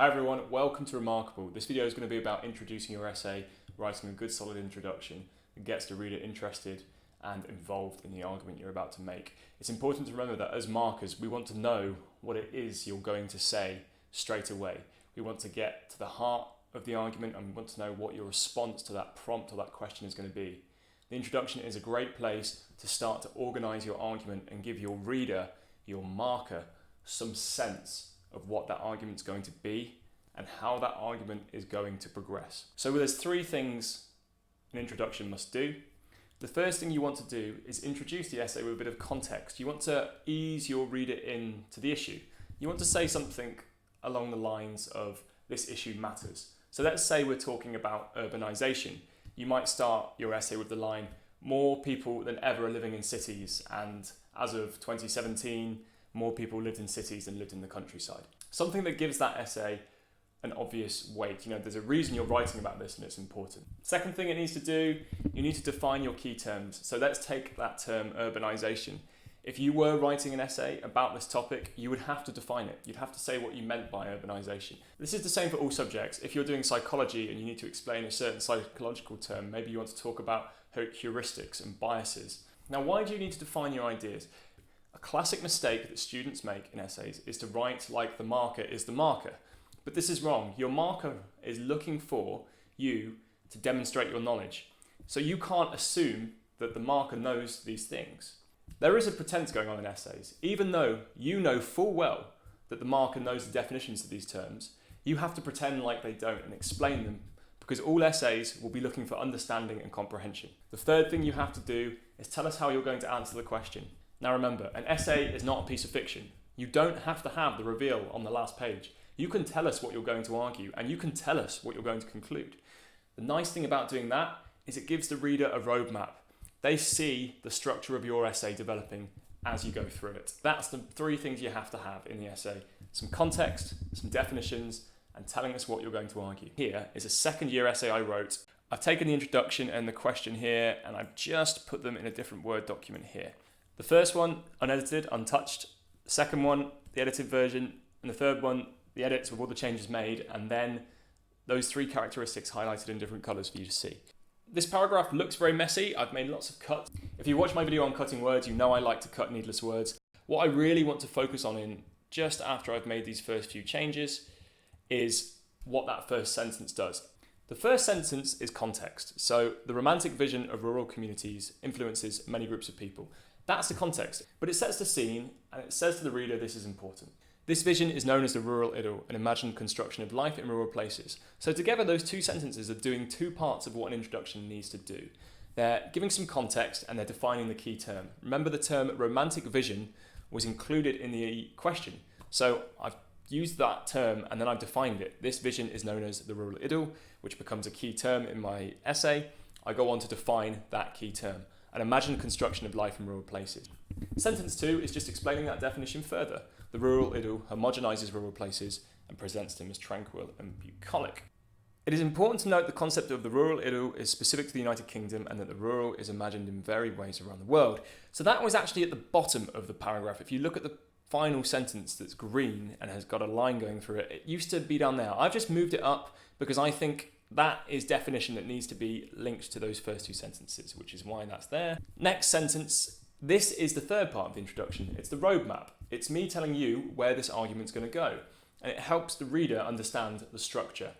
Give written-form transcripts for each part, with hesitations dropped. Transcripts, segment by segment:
Hi everyone, welcome to Remarkable. This video is going to be about introducing your essay, writing a good solid introduction that gets the reader interested and involved in the argument you're about to make. It's important to remember that as markers, we want to know what it is you're going to say straight away. We want to get to the heart of the argument and we want to know what your response to that prompt or that question is going to be. The introduction is a great place to start to organise your argument and give your reader, your marker, some sense of what that argument's going to be and how that argument is going to progress. So there's three things an introduction must do. The first thing you want to do is introduce the essay with a bit of context. You want to ease your reader into the issue. You want to say something along the lines of, this issue matters. So let's say we're talking about urbanisation. You might start your essay with the line, more people than ever are living in cities, and as of 2017, more people lived in cities than lived in the countryside. Something that gives that essay an obvious weight. You know, there's a reason you're writing about this and it's important. Second thing it needs to do, you need to define your key terms. So let's take that term urbanisation. If you were writing an essay about this topic, you would have to define it. You'd have to say what you meant by urbanisation. This is the same for all subjects. If you're doing psychology and you need to explain a certain psychological term, maybe you want to talk about heuristics and biases. Now, why do you need to define your ideas? A classic mistake that students make in essays is to write like the marker is the marker. But this is wrong. Your marker is looking for you to demonstrate your knowledge. So you can't assume that the marker knows these things. There is a pretense going on in essays. Even though you know full well that the marker knows the definitions of these terms, you have to pretend like they don't and explain them, because all essays will be looking for understanding and comprehension. The third thing you have to do is tell us how you're going to answer the question. Now remember, an essay is not a piece of fiction. You don't have to have the reveal on the last page. You can tell us what you're going to argue and you can tell us what you're going to conclude. The nice thing about doing that is it gives the reader a roadmap. They see the structure of your essay developing as you go through it. That's the three things you have to have in the essay. Some context, some definitions, and telling us what you're going to argue. Here is a second year essay I wrote. I've taken the introduction and the question here and I've just put them in a different Word document here. The first one, unedited, untouched. The second one, the edited version. And the third one, the edits with all the changes made. And then those three characteristics highlighted in different colours for you to see. This paragraph looks very messy. I've made lots of cuts. If you watch my video on cutting words, you know I like to cut needless words. What I really want to focus on in just after I've made these first few changes is what that first sentence does. The first sentence is context. So the romantic vision of rural communities influences many groups of people. That's the context, but it sets the scene and it says to the reader this is important. This vision is known as the rural idyll, an imagined construction of life in rural places. So together those two sentences are doing two parts of what an introduction needs to do. They're giving some context and they're defining the key term. Remember, the term romantic vision was included in the question. So I've used that term and then I've defined it. This vision is known as the rural idyll, which becomes a key term in my essay. I go on to define that key term, an imagined construction of life in rural places. Sentence 2 is just explaining that definition further. The rural idyll homogenizes rural places and presents them as tranquil and bucolic. It is important to note the concept of the rural idyll is specific to the United Kingdom and that the rural is imagined in varied ways around the world. So that was actually at the bottom of the paragraph. If you look at the final sentence that's green and has got a line going through it, it used to be down there. I've just moved it up because I think that is definition that needs to be linked to those first two sentences, which is why that's there. Next sentence, this is the third part of the introduction. It's the roadmap. It's me telling you where this argument's going to go, and it helps the reader understand the structure.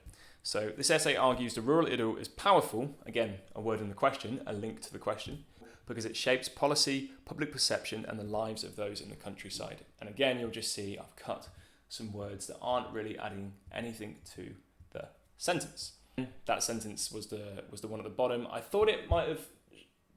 So this essay argues the rural idyll is powerful, again, a word in the question, a link to the question, because it shapes policy, public perception, and the lives of those in the countryside. And again, you'll just see I've cut some words that aren't really adding anything to the sentence. That sentence was the one at the bottom. I thought it might have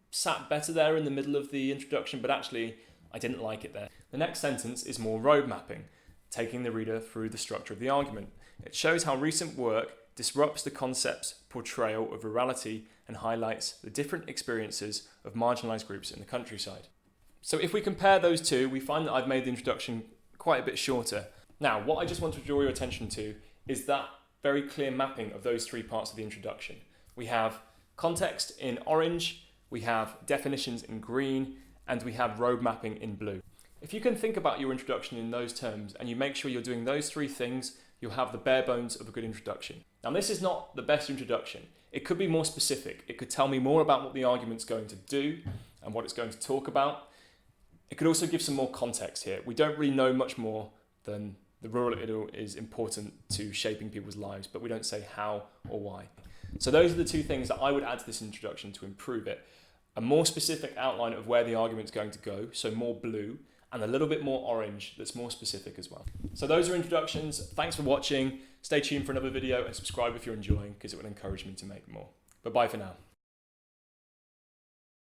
sat better there in the middle of the introduction, but actually I didn't like it there. The next sentence is more road mapping, taking the reader through the structure of the argument. It shows how recent work disrupts the concept's portrayal of rurality and highlights the different experiences of marginalised groups in the countryside. So if we compare those two, we find that I've made the introduction quite a bit shorter. Now, what I just want to draw your attention to is that very clear mapping of those three parts of the introduction. We have context in orange, we have definitions in green, and we have road mapping in blue. If you can think about your introduction in those terms and you make sure you're doing those three things, you'll have the bare bones of a good introduction. Now, this is not the best introduction. It could be more specific. It could tell me more about what the argument's going to do and what it's going to talk about. It could also give some more context here. We don't really know much more than the rural idyll is important to shaping people's lives, but we don't say how or why. So those are the two things that I would add to this introduction to improve it. A more specific outline of where the argument's going to go, so more blue, and a little bit more orange that's more specific as well. So those are introductions. Thanks for watching. Stay tuned for another video and subscribe if you're enjoying, because it would encourage me to make more. But bye for now.